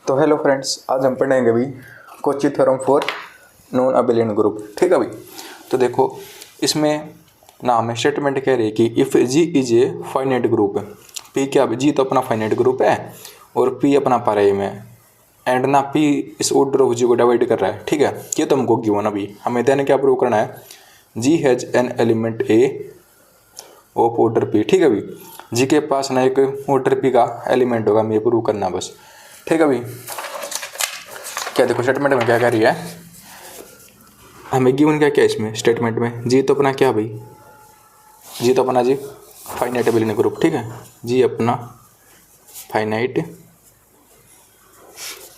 तो hello friends, आज हम पढ़ेंगे अभी Kochi theorem for non abelian group. ठीक है भाई। तो देखो इसमें ना हमें स्टेटमेंट कह रही है कि if G is a finite group, P क्या, जी तो अपना फाइनाइट ग्रुप है और पी अपना प्राइम है, एंड ना पी इस ऑर्डर ऑफ जी को डिवाइड कर रहा है। ठीक है, ये तो हमको गिवन अभी हमें देने क्या प्रूव करना है, G has an element A of order P. ठीक है भाई, जी के पास ना एक ऑर्डर पी का एलिमेंट होगा, हमें ये प्रूव करना बस। ठीक है भाई। क्या देखो स्टेटमेंट में क्या कह रही है, हमें गिवन क्या क्या इसमें स्टेटमेंट में, जी तो अपना क्या भाई, जी तो अपना जी फाइनाइट एबिलियन ग्रुप। ठीक है, जी अपना फाइनाइट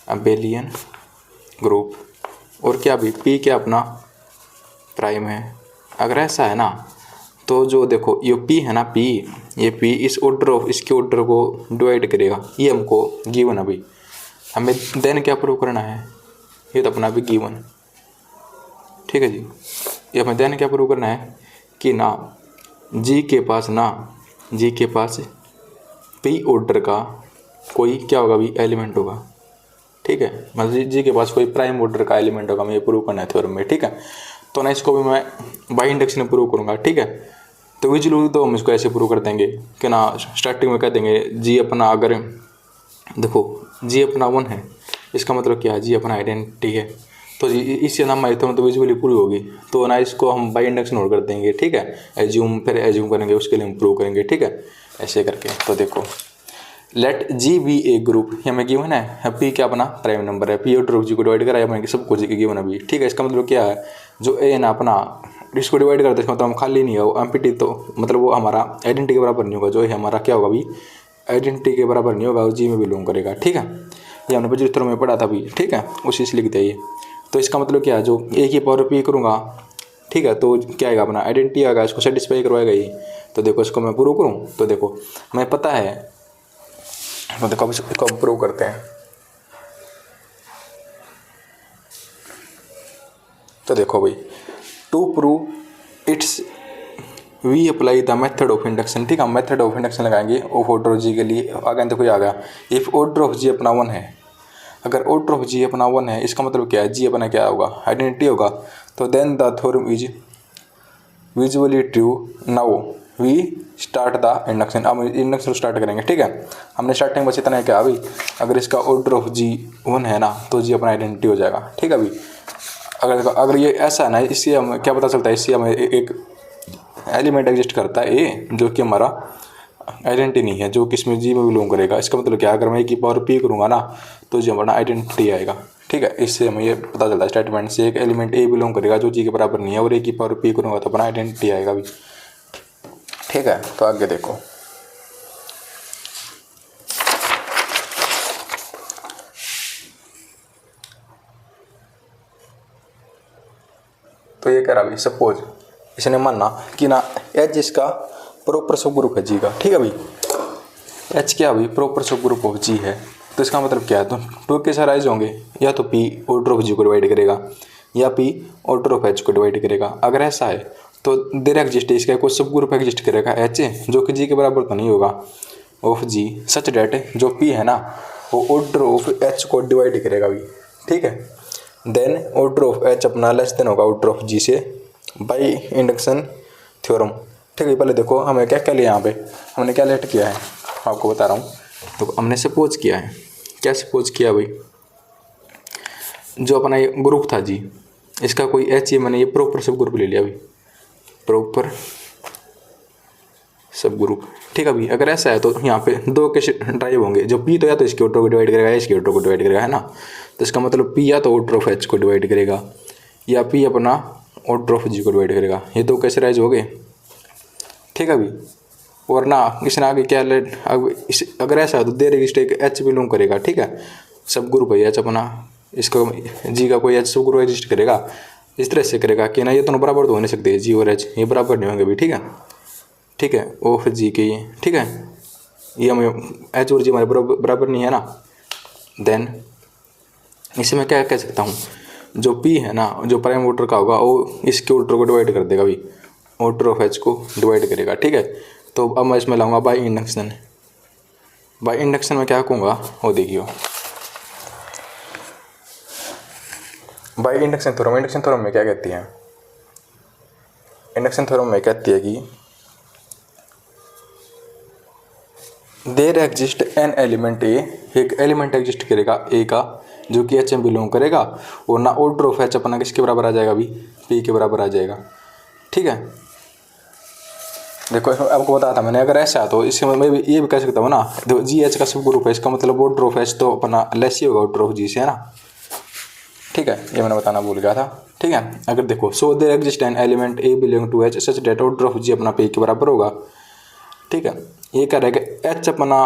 एबिलियन ग्रुप, और क्या भी पी क्या अपना प्राइम है। अगर ऐसा है ना तो जो देखो ये पी है ना, पी ये पी इस ऑर्डर ऑफ इसके ऑर्डर को डिवाइड करेगा, ये हमको गिवन अभी हमें देन क्या प्रूव करना है, ये तो अपना भी गिवन। ठीक है जी, ये हमें देन क्या प्रूव करना है कि ना जी के पास पी ऑर्डर का कोई क्या होगा भी एलिमेंट होगा। ठीक है, मतलब जी के पास कोई प्राइम ऑर्डर का एलिमेंट होगा, हमें ये प्रूव करना है थ्योरम में। ठीक है, तो ना इसको भी मैं बाई इंडक्शन में प्रूव करूँगा। ठीक है, तो विजुअली तो हम इसको ऐसे प्रूव कर देंगे कि ना स्टार्टिंग में कह देंगे जी अपना, अगर देखो जी अपना 1 है, इसका मतलब क्या है, जी अपना आइडेंटिटी है, तो जी इससे ना हमारी तो विजुअली पूरी होगी। तो ना इसको हम बाई इंडक्शन और कर देंगे। ठीक है, एज्यूम फिर एज्यूम करेंगे, उसके लिए हम प्रूव करेंगे। ठीक है, ऐसे करके। तो देखो लेट जी बी ए ग्रुप, हमें गिवन है पी क्या अपना प्राइम नंबर है, पी और ड्रॉप जी को डिवाइड कराया हमें सबको जी गिवन है अभी। ठीक है, इसका मतलब क्या है, जो ए ना अपना इसको डिवाइड करते हैं, मतलब हम खाली नहीं है वो एम्प्टी, तो मतलब वो हमारा आइडेंटिटी के बराबर नहीं होगा, जो है हमारा क्या होगा अभी आइडेंटिटी के बराबर नहीं होगा, वो जी में बिलोंग करेगा। ठीक है, ये हमने पिछले थ्योरम में पढ़ा था अभी। ठीक है, उसी से लिखते हैं ये। तो इसका मतलब क्या है, जो ए की पावर पी करूँगा, ठीक है, तो क्या आएगा अपना आइडेंटिटी आएगा, इसको सेटिस्फाई करवाएगा ये। तो देखो इसको मैं प्रूव करूँ, तो देखो हमें पता है, तो देखो अब इसको प्रूव करते हैं। तो देखो भाई to prove it's we apply the method of induction. ठीक है, हम मेथड ऑफ इंडक्शन लगाएंगे ऑफ ऑर्डर ऑफ जी के लिए। आगे देखो ये आ गया, इफ ऑर्डर ऑफ जी अपना 1 है, अगर ऑर्डर ऑफ जी अपना 1 है, इसका मतलब क्या है, जी अपना क्या होगा आइडेंटिटी होगा। तो then the theorem is visually true. Now we start the induction. अब इंडक्शन स्टार्ट करेंगे। ठीक है, हमने स्टार्टिंग बस इतना है क्या अभी, अगर इसका ऑर्डर ऑफ जी 1 है ना, तो जी अपना आइडेंटिटी हो जाएगा। ठीक है अभी, अगर ये ऐसा है ना, इससे हमें क्या पता चलता है, इससे हमें एक एलिमेंट एग्जिस्ट करता है ए, जो कि हमारा आइडेंटिटी नहीं है, जो कि इसमें जी में बिलोंग करेगा। इसका मतलब क्या, अगर मैं ए की पावर पी करूँगा ना, तो जी हमारा आइडेंटिटी आएगा। ठीक है, इससे हमें ये पता चलता है स्टेटमेंट से, एक एलिमेंट ए बिलोंग करेगा जो जी के बराबर नहीं है, और ए की पावर पी करूँगा तो अपना आइडेंटिटी आएगा भी। ठीक है, तो आगे देखो तो ये कह रहा भाई, सपोज इसने मानना कि ना एच इसका प्रॉपर सब ग्रुप है जी का। ठीक है भाई, एच क्या भाई प्रॉपर सब ग्रुप ऑफ जी है, तो इसका मतलब क्या है, तो टू कैसे राइज होंगे, या तो पी ऑर्डर ऑफ जी को डिवाइड करेगा, या पी ऑर्डर ऑफ एच को डिवाइड करेगा। अगर ऐसा है तो देर एग्जिस्ट इसका कोई सब ग्रुप एग्जिस्ट करेगा एच, जो कि जी के बराबर तो नहीं होगा, ऑफ जी, सच डेट जो पी है ना वो ऑर्डर ऑफ एच को डिवाइड करेगा भाई। ठीक है, देन ऑर्डर ऑफ एच अपना लेस देन होगा ऑर्डर ऑफ जी से बाई इंडक्शन थ्योरम। ठीक है, पहले देखो हमें क्या क्या लिया, यहाँ पे हमने क्या लेट किया है आपको बता रहा हूँ। तो हमने सपोज किया है, क्या सपोज किया भाई, जो अपना ये ग्रुप था जी, इसका कोई एच, ये मैंने ये प्रॉपर सब ग्रुप ले लिया भाई, प्रॉपर सब ग्रुप। ठीक है भाई, अगर ऐसा है तो यहाँ पे दो केस ड्राइव होंगे, जो पी तो या तो इसके ऑर्डर को डिवाइड करेगा या इसके ऑर्डर को डिवाइड करेगा, है ना। तो इसका मतलब पी या तो ऑर्डर ऑफ एच को डिवाइड करेगा, या पी अपना ऑर्डर ऑफ जी को डिवाइड करेगा। ये दो कैसे राइज हो गए। ठीक है भाई, और ना इसने आगे क्या लेट, अगर ऐसा है तो देर एग्जिस्ट एक एच बिलोंग करेगा। ठीक है, सब ग्रुप है एच अपना, इसका जी का कोई एच सब ग्रुप एग्जिस्ट करेगा, इस तरह से करेगा कि ना ये दोनों बराबर तो हो नहीं सकते, जी और एच ये बराबर नहीं होंगे भी। ठीक है, ठीक है, ऑफ जी के ये। ठीक है, ये हमें एच और जी हमारे बराबर नहीं है ना। देन इसे मैं क्या कह सकता हूँ, जो पी है ना, जो प्राइम ऑर्डर का होगा वो इसके ऑर्डर को डिवाइड कर देगा भाई, ऑर्डर ऑफ एच को डिवाइड करेगा। ठीक है, तो अब मैं इसमें लाऊंगा बाई इंडक्शन। बाई इंडक्शन में क्या कहूँगा वो देखियो, बाई इंडक्शन थ्योरम में क्या कहती है, इंडक्शन थ्योरम में कहती है कि देयर एग्जिस्ट एन एलिमेंट ए, एक एलिमेंट एग्जिस्ट करेगा ए का जो कि एच में बिलोंग करेगा, और ना ऑर्डर ऑफ एच अपना किसके बराबर आ जाएगा, अभी पी के बराबर आ जाएगा। ठीक है, देखो इसमें आपको बताया था मैंने, अगर ऐसा तो इसमें मैं भी ये भी कह सकता हूँ ना, देखो जी एच का सब ग्रुप है, इसका मतलब ऑर्डर ऑफ एच तो अपना लेस ही होगा ऑर्डर ऑफ जी से, है ना। ठीक है, ये मैंने बताना भूल गया था। ठीक है, अगर देखो so there exist an element A belong to H such that order of G अपना पी के बराबर होगा। ठीक है, ये क्या रहेगा, एच अपना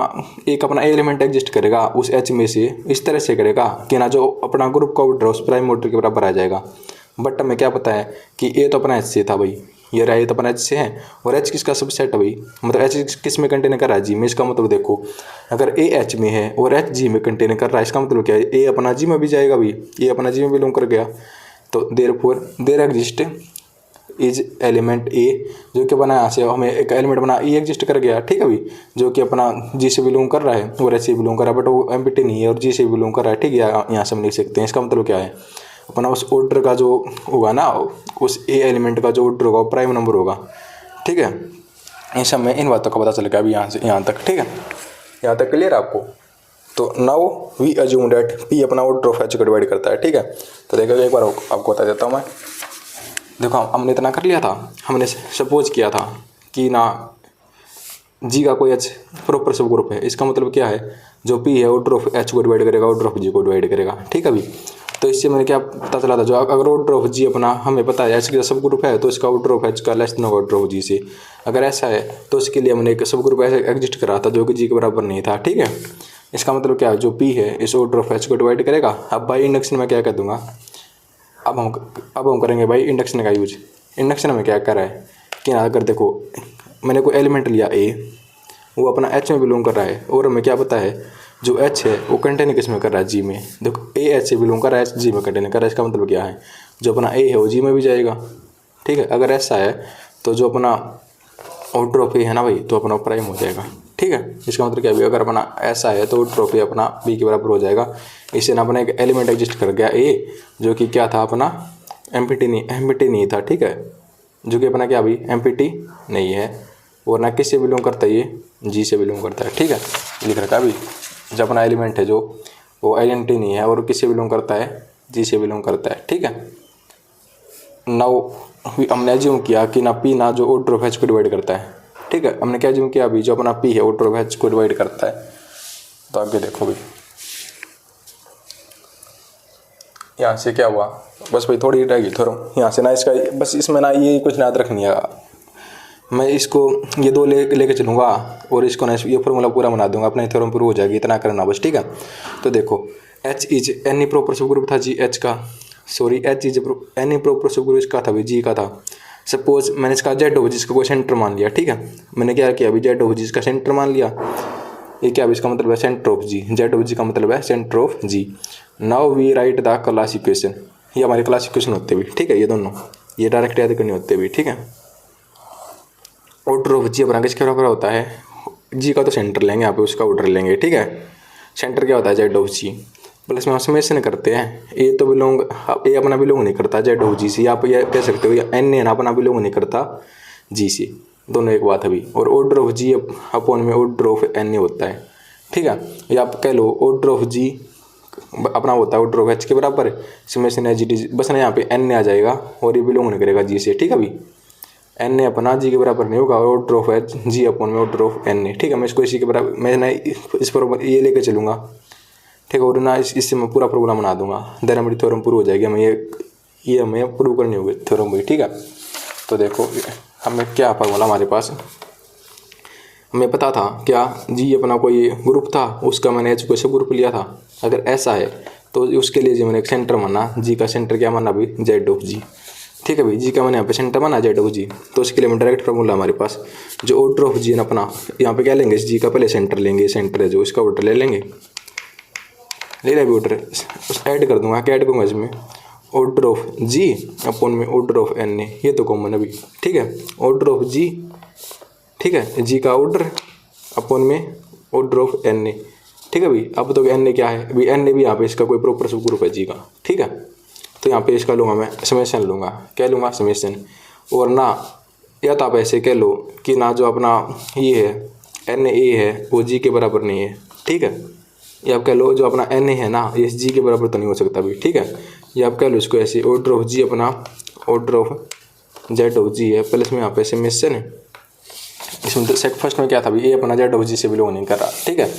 एक अपना एलिमेंट एग्जिस्ट करेगा उस एच में से, इस तरह से करेगा कि ना जो अपना ग्रुप का ऑर्डर उस प्राइम ऑर्डर के बराबर आ जाएगा। बट हमें क्या पता है कि ए तो अपना एच से था भाई, ये रहा, ये तो अपना एच से है, और एच किसका सबसेट है भाई, मतलब एच किस में कंटेन कर रहा है, जी में। इसका मतलब देखो अगर ए एच में है और एच जी में कंटेन कर रहा है, इसका मतलब क्या है, ए अपना जी में भी जाएगा भाई, ये अपना जी में बिलोंग कर गया। तो देयर एग्जिस्ट इज एलिमेंट ए, जो कि बना यहाँ से हमें एक एलिमेंट बना ई एग्जिस्ट कर गया। ठीक है भाई, जो कि अपना जी से बिलोंग कर रहा है और एच से बिलोंग कर रहा है, बट वो एम्प्टी नहीं है और जी से बिलोंग कर रहा है। ठीक है, यहाँ से हम लिख सकते हैं, इसका मतलब क्या है, अपना उस ऑर्डर का जो होगा ना, उस ए एलिमेंट का जो ऑर्डर होगा वो प्राइम नंबर होगा। ठीक है, इन सब में इन बातों का पता चल गया अभी यहाँ से यहाँ तक। ठीक है, यहाँ तक क्लियर आपको। तो now we assume that P अपना ऑर्डर ऑफ एच को डिवाइड करता है। ठीक है, तो देखो एक बार आपको बता देता हूँ मैं। देखो हमने इतना कर लिया था, हमने सपोज किया था कि ना जी का कोई एच प्रॉपर सब ग्रुप है, इसका मतलब क्या है, जो पी है ऑर्डर ऑफ एच को डिवाइड करेगा, ऑर्डर ऑफ जी को डिवाइड करेगा। ठीक है अभी, तो इससे मैंने क्या पता चला था, जो अगर ऑर्डर ऑफ जी अपना हमें पता है एच का सब ग्रुप है तो इसका ऑर्डर ऑफ एच का लेस देन होगा ऑर्डर ऑफ जी से। अगर ऐसा है तो इसके लिए हमने एक सब ग्रुप ऐसे एग्जिस्ट करा था जो कि जी के बराबर नहीं था। ठीक है, इसका मतलब क्या है, जो पी है इस ऑर्डर ऑफ एच को डिवाइड करेगा। अब बाई इंडक्शन में क्या कह दूंगा, अब हम करेंगे भाई इंडक्शन का यूज। इंडक्शन में क्या कर रहा है कि अगर देखो मैंने कोई एलिमेंट लिया ए, वो अपना एच में बिलोंग कर रहा है, और हमें क्या पता है जो एच है वो कंटेन किस में कर रहा है, जी में। देखो ए एच से बिलोंग कर रहा है, एच जी में कंटेन कर रहा है, इसका मतलब क्या है, जो अपना ए है वो जी में भी जाएगा। ठीक है, अगर ऐसा है तो जो अपना ऑर्डर ऑफ ए है ना भाई, तो अपना प्राइम हो जाएगा। ठीक है, इसका मतलब क्या है, अगर अपना ऐसा है तो ऑर्डर ऑफ ए अपना बी के बराबर हो जाएगा। इससे ना अपना एक एलिमेंट एग्जिस्ट कर गया ए, जो कि क्या था अपना एम्प्टी नहीं था। ठीक है, जो कि अपना क्या अभी एम्प्टी नहीं है, और ना किस से बिलोंग करता है, ये जी से बिलोंग करता है। ठीक है, लिख रखा अभी, जब अपना एलिमेंट है जो वो आइडेंटिटी नहीं है और किस से बिलोंग करता है, जी से बिलोंग करता है। ठीक है, नाउ हमने एज्यूम किया कि ना पी ना जो ऑर्डर ऑफ एच को डिवाइड करता है। ठीक है, हमने क्या एज्यूम किया अभी, जो अपना पी है ऑर्डर ऑफ एच को डिवाइड करता है। तो आगे देखो भाई, यहाँ से क्या हुआ, बस भाई थोड़ी रहेगी थोड़ा यहाँ से ना, इसका बस इसमें ना ये कुछ याद रखनी है, मैं इसको ये दो लेके चलूँगा और इसको ना ये फॉर्मूला पूरा बना दूंगा, अपने थ्योरम प्रूव हो जाएगी, इतना करना बस। ठीक है, तो देखो एच इज एनी प्रॉपर सब ग्रुप था जी एच का, sorry H is any proper सब ग्रुप इसका था भाई, जी का था। सपोज मैंने इसका जेड ऑफ जी इसका कोई सेंटर मान लिया। ठीक है, मैंने क्या किया अभी, जेड ऑफ जी इसका सेंटर मान लिया। ये क्या इसका मतलब है, centre of G, Z of G का मतलब है centre of G. Now we write the class equation, ये हमारे क्लास इक्वेशन होते भी। ठीक है, ये दोनों ये डायरेक्ट याद करनी होते भी। ठीक है, ऑर्डर ऑफ जी अपना किसके बराबर होता है, जी का तो सेंटर लेंगे यहाँ पे, उसका ऑर्डर लेंगे। ठीक है, सेंटर क्या होता है, जेड ऑफ जी, प्लस में हम समेशन करते हैं, ए तो बिलोंग ए अपना बिलोंग नहीं करता जेड ऑफ जी से, आप ये कह सकते हो, या एन ए अपना बिलोंग नहीं करता जी से, दोनों एक बात अभी। और ऑर्डर ऑफ जी अपॉन में ऑर्डर ऑफ एन ए होता है। ठीक है, या आप कह लो ऑर्डर ऑफ जी अपना होता है ऑर्डर ऑफ एच के बराबर, समेशन एच डी, बस ना यहाँ पे एन ए आ जाएगा और ये बिलोंग नहीं करेगा जी से। ठीक है अभी, एन ए अपना जी के बराबर नहीं होगा, order of H G upon में ऑर्डर ऑफ एन ए। ठीक है, मैं इसको इसी के बराबर मैं ना इस पर ये लेके चलूँगा। ठीक है, और ना इससे मैं पूरा प्रोग्राम बना दूंगा, देन हमारी थ्योरम प्रूव हो जाएगी। हमें ये हमें प्रूव करनी होगी थ्योरम भी। ठीक है, तो देखो हमें क्या फॉर्मूला हमारे पास, हमें पता था क्या जी अपना कोई ग्रुप था, उसका मैंने एच को सब ग्रुप लिया था। अगर ऐसा है तो उसके लिए जी मैंने एक सेंटर माना, जी का सेंटर क्या माना अभी, जेड ऑफ जी। ठीक है भाई, जी का मैंने यहाँ पे सेंटर माना जेड ऑफ जी, तो उसके लिए मैं डायरेक्ट फार्मूला हमारे पास, जो ऑर्डर ऑफ जी है ना अपना, यहाँ पे क्या लेंगे, जी का पहले सेंटर लेंगे, सेंटर है जो इसका ऑर्डर ले लेंगे, ले रहे ऑर्डर ऐड कर दूंगा, क्या ऐड करूँगा इसमें, ऑर्डर ऑफ जी अपॉन में ऑर्डर ऑफ एन ए, ये तो कॉमन अभी। ठीक है, ऑर्डर ऑफ जी, ठीक है, जी का ऑर्डर अपॉन में ऑर्डर ऑफ एन ए। ठीक है भाई, अब तो एन ए क्या है, अभी एन ए भी यहाँ पे इसका कोई प्रॉपर सब ग्रुप है जी का। ठीक है, तो यहाँ पे इसका लूँगा मैं समेशन लूँगा, क्या लूँगा समेशन। और ना या तो आप ऐसे कह लो कि ना जो अपना ये है एन ए है वो जी के बराबर नहीं है, ठीक है। ये आप कह लो जो अपना एन ए है ना ये जी के बराबर तो नहीं हो सकता भी, ठीक है। ये आप कह लो इसको ऐसे ऑर्डर ऑफ जी अपना ऑर्डर ऑफ जेड ऑफ जी है प्लस में यहाँ पे समेशन है। इसमें तो फर्स्ट में क्या था भी ए अपना जेड ऑफ जी से बिलोंग नहीं कर रहा, ठीक है।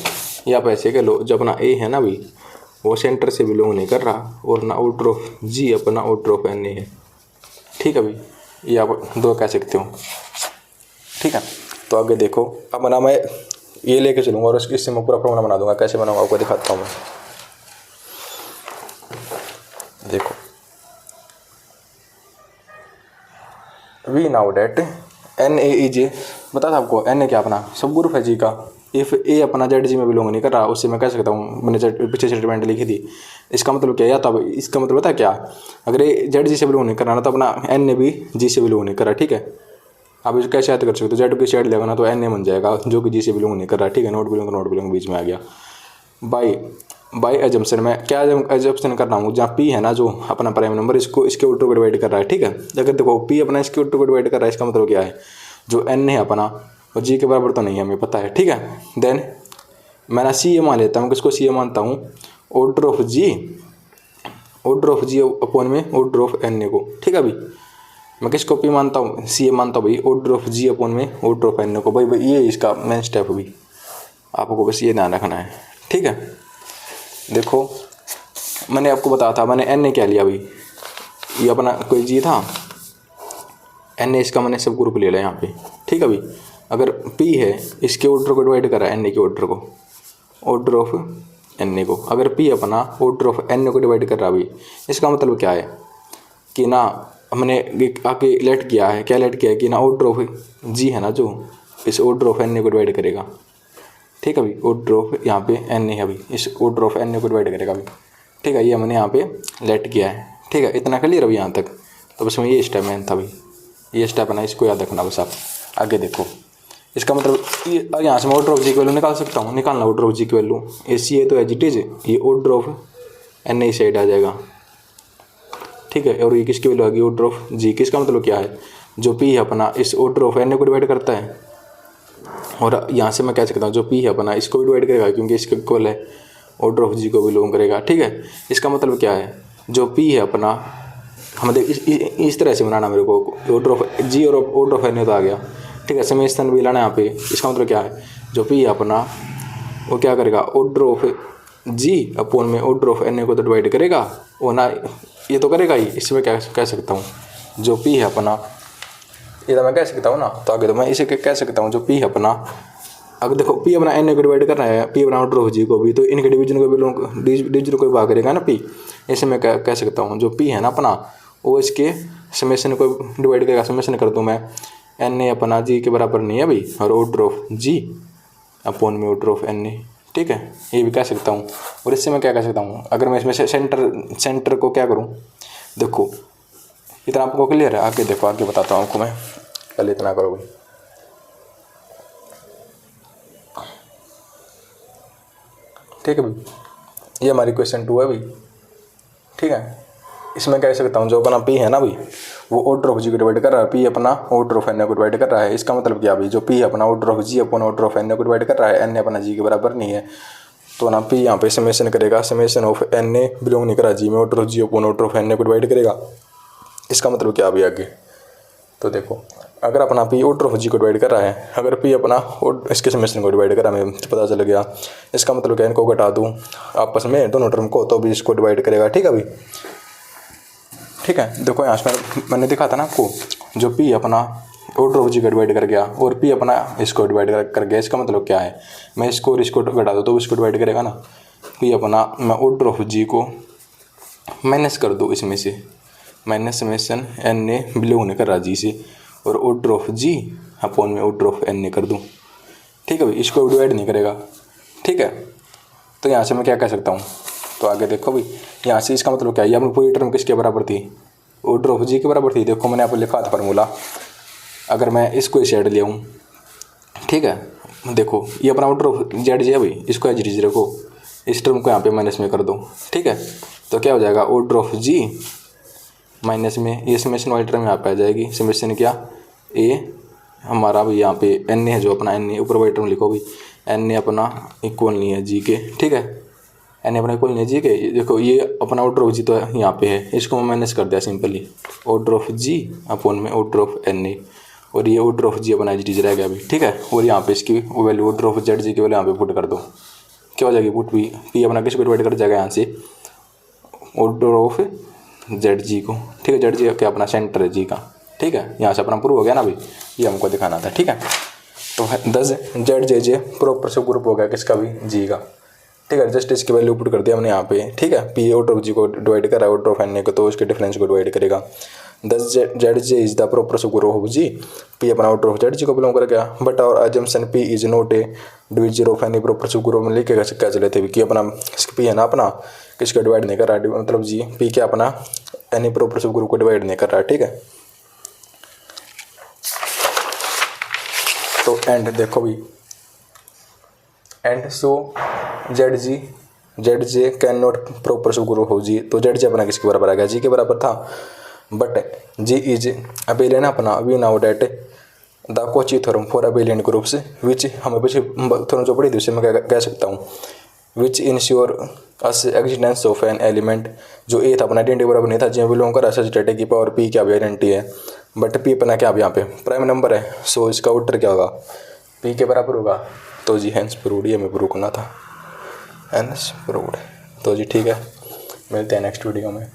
ये आप ऐसे कह लो जो अपना ए है ना भी वो सेंटर से बिलोंग नहीं कर रहा, और ना ऑर्डर ऑफ जी अपना ऑर्डर ऑफ एन ए है, ठीक है भाई। ये आप दो कह सकते हो, ठीक है। तो आगे देखो, अब ना मैं ये लेके चलूँगा और इससे मैं पूरा प्रॉब्लम बना दूंगा। कैसे बनाऊंगा आपको दिखाता हूँ मैं, देखो। We now that an A E J, बता था आपको एन ए क्या अपना सब ग्रुप है जी का। इफ ए अपना जेड जी में बिलोंग नहीं कर रहा उससे मैं कह सकता हूँ, मैंने पीछे स्टेटमेंट लिखी थी। इसका मतलब क्या है, तो अब इसका मतलब पता क्या, अगर ए जेड जी से बिलोंग नहीं कर रहा ना तो अपना एन ए भी जी से बिलोंग नहीं कर रहा, ठीक है। आप इसको कैसे याद कर सकते हो, जेड की साइड लेगा ना तो एन ए बन जाएगा जो कि जी से बिलोंग नहीं कर रहा, ठीक है। नोट बिलोंग बीच में आ गया। बाई एजम्पशन में क्या एजम्पशन कर रहा हूँ, जहाँ पी है ना जो अपना प्राइम नंबर इसको इसके उल्टो को डिवाइड कर रहा है, ठीक है। अगर देखो पी अपना इसके उल्टो को डिवाइड कर रहा है, इसका मतलब क्या है जो एन है अपना और जी के बराबर तो नहीं है हमें पता है, ठीक है। देन मैं ना सी ए मान लेता हूँ, किसको सी ए मानता हूँ, ऑर्डर ऑफ जी अपॉन में ऑर्डर ऑफ एन ए को, ठीक है। अभी मैं किसको पी मानता हूँ, सी ए मानता हूँ भाई ऑर्डर ऑफ जी अपॉन में ऑर्डर ऑफ एन ए को। भाई ये इसका मेन स्टेप भी आपको बस ये ध्यान रखना है, ठीक है। देखो मैंने आपको बताया था, मैंने एन ए क्या लिया भाई, ये अपना कोई जी था, एन ए इसका मैंने सब ग्रुप ले लिया यहाँ पे, ठीक है। अभी अगर पी है इसके ऑर्डर को डिवाइड करा एन ए के ऑर्डर को, ऑर्डर ऑफ एन ए को। अगर पी अपना ऑर्डर ऑफ एन ए को डिवाइड कर रहा भाई, इसका मतलब क्या है कि ना हमने आके लेट किया है, क्या लेट किया है कि ना ऑर्डर ऑफ जी है ना जो इस ऑर्डर ऑफ एन ए को डिवाइड करेगा, ठीक है। अभी ऑर्डर ऑफ यहाँ पे एन ए है अभी इस ऑर्डर ऑफ एन ए को डिवाइड करेगा अभी, ठीक है। ये हमने यहाँ पे लेट किया है, ठीक है। इतना क्लियर अभी यहाँ तक, तो बस में ये स्टेप मेन था भाई, ये स्टेप है ना इसको याद रखना बस आप। आगे देखो इसका मतलब यहाँ से मैं ऑर्डर ऑफ जी की वैल्यू निकाल सकता हूँ, निकालना ऑर्डर ऑफ जी की वैल्यू ए सी ए तो एज इट इज ये order of N A side आ जाएगा, ठीक है। और ये किसकी वैल्यू आ गई ऑर्डर ऑफ जी, किसका मतलब क्या है जो पी है अपना इस ऑर्डर ऑफ एन ए को डिवाइड करता है, और यहाँ से मैं कह सकता हूँ जो पी है अपना इसको भी डिवाइड करेगा क्योंकि इसके इक्वल है ऑर्डर ऑफ जी को बिलोंग करेगा, ठीक है। इसका मतलब क्या है जो पी है अपना हम देख इस तरह से बनाना मेरे को, ऑर्डर ऑफ जी और ऑर्डर ऑफ एन ए तो आ गया, ठीक है। समेशन भी लाना यहाँ पे, इसका मतलब क्या है जो पी है अपना वो क्या करेगा ऑर्डर ऑफ जी अपॉन में ऑर्डर ऑफ एन ए को तो डिवाइड करेगा, वो ना ये तो करेगा ही। इसमें क्या कह सकता हूँ जो पी है अपना ये तो मैं कह सकता हूँ ना, तो आगे तो मैं इसे कह सकता हूँ जो पी है अपना, अगर देखो पी अपना एन ए को डिवाइड कर रहा है, पी अपना ऑर्डर ऑफ जी को भी, तो इनके डिवीजन को भी डिवीजन को भी भाग करेगा ना पी। ऐसे मैं कह सकता हूँ जो पी है ना अपना वो इसके समेशन को डिवाइड करेगा, समेशन कर दूँ मैं एन ए अपना जी के बराबर नहीं है भाई, और ऑर्डर ऑफ जी अपॉन में ऑर्डर ऑफ एन ए, ठीक है। ये भी कह सकता हूँ। और इससे मैं क्या कह सकता हूँ, अगर मैं इसमें सेंटर को क्या करूँ, देखो इतना आपको क्लियर है। आगे देखो आगे बताता हूँ आपको मैं, पहले इतना करो भाई, ठीक है भाई। ये हमारी क्वेश्चन 2 है भाई, ठीक है। इसमें कह सकता हूँ जो अपना पी है ना भाई वो ऑर्डर ऑफ जी को डिवाइड कर रहा है, पी अपना ऑर्डर ऑफ एन ए को डिवाइड कर रहा है। इसका मतलब क्या भाई जो पी अपना order of G upon order of N A को डिवाइड कर रहा है, एन ए अपना जी के बराबर नहीं है, तो ना पी यहाँ पे समेशन करेगा, summation of N A belong नहीं करा जी में, order of G upon order of N A को डिवाइड करेगा। इसका मतलब क्या भाई आगे तो देखो अगर अपना पी ऑर्डर ऑफ जी को डिवाइड कर रहा है, अगर पी अपना इसके समेशन को डिवाइड कर रहा है, मुझे पता चल गया। इसका मतलब क्या इनको घटा दूँ आपस में दोनों टर्म को, तो भी इसको डिवाइड करेगा, ठीक है भाई, ठीक है। देखो यहाँ से मैंने दिखा था ना आपको जो पी अपना ऑर्डर ऑफ जी को डिवाइड कर गया और पी अपना इसको डिवाइड कर गया, इसका मतलब क्या है मैं इसको और इसको घटा दूँ तो इसको डिवाइड करेगा ना। पी अपना मैं ऑर्डर ऑफ जी को माइनस कर दूँ इसमें से, minus summation N A belong नहीं कर रहा जी से, और ऑर्डर ऑफ जी अपॉन में ऑर्डर ऑफ एन ए कर दूँ, ठीक है भाई। इसको डिवाइड नहीं करेगा, ठीक है। तो यहाँ से मैं क्या कह सकता हूँ, तो आगे देखो भाई यहाँ से इसका मतलब क्या है, अपनी पूरी टर्म किसके बराबर थी, ऑर्डर ऑफ जी के बराबर थी। देखो मैंने यहाँ पर लिखा था फार्मूला, अगर मैं इसको इस साइड ले आऊँ, ठीक है। देखो ये अपना ऑर्डर ऑफ जेड जी है भाई, इसको एज इट रखो, इस टर्म को यहाँ पे माइनस में कर दो, ठीक है। तो क्या हो जाएगा ऑर्डर ऑफ जी माइनस में ये समेशन वाली टर्म यहाँ पे आ जाएगी। समेशन क्या, ए हमारा भी यहाँ पे एन है जो अपना एन ए, ऊपर वाली टर्म लिखो भी एन ए अपना इक्वल नहीं है जी के, ठीक है, एन ए अपना इक्वल नहीं है जी के। देखो ये अपना ऑर्डर ऑफ जी तो यहाँ पे है, इसको मैं माइनस कर दिया simply, order of G upon में ऑर्डर ऑफ एन ए, और ये ऑर्डर ऑफ जी अपना एच डी रह गया अभी, ठीक है। और यहाँ पे इसकी वैल्यू ऑर्डर ऑफ जेड जी की वैल्यू यहाँ पे पुट कर दो, क्या हो जाएगी पुट पी, पी अपना किसको डिवाइड कर जाएगा यहाँ से, ऑर्डर ऑफ जेड जी को, ठीक है। जेड जी क्या अपना सेंटर है जी का, ठीक है। यहाँ से अपना प्रूव हो गया ना भाई, ये हमको दिखाना था, ठीक है। तो 10 जेड जे जे प्रॉपर सब ग्रुप हो गया किसका भी, जी का, ठीक है। जस्ट इसकी वैल्यू पुट कर दिया हमने यहाँ पे, ठीक है। पी ऑर्डर ऑफ जी को डिवाइड करा ऑर्डर ऑफ एन ए को, तो उसके डिफरेंस को डिवाइड करेगा। 10 Z J is the proper सब ग्रुप ऑफ जी, पी अपना ऑर्डर ऑफ जेड जी को बिलोंग कर गया। बट और assumption P is not a divisor of any proper सब ग्रुप में लिखेगा क्या चले थे कि अपना पी है ना अपना किसको डिवाइड नहीं कर रहा, मतलब जी पी क्या अपना एनी प्रॉपर सब ग्रुप को डिवाइड नहीं कर रहा, ठीक है। तो एंड देखो भी, and so Z J can not proper सब ग्रुप हो जी, तो जेड जी अपना किसके बराबर आ गया, जी के बराबर था। बट जी इज अबेलियन अपना we now date the Cauchy theorem for abelian groups which हमें पीछे थ्योरम जो पढ़ी थी उससे मैं कह सकता हूँ, which ensure us existence of an element, जो ए था अपना आइडेंटिटी बराबर नहीं था, जिसमें बिलोंग कर सच डेटा की पावर पी क्या भी आइडेंटिटी है, बट पी अपना क्या यहाँ पे प्राइम नंबर है, सो इसका उत्तर क्या होगा, पी के बराबर होगा। तो जी हैंस प्रूव्ड, ये हमें प्रूव करना था, हैंस प्रूव्ड। तो जी ठीक है, मिलते हैं नेक्स्ट वीडियो में।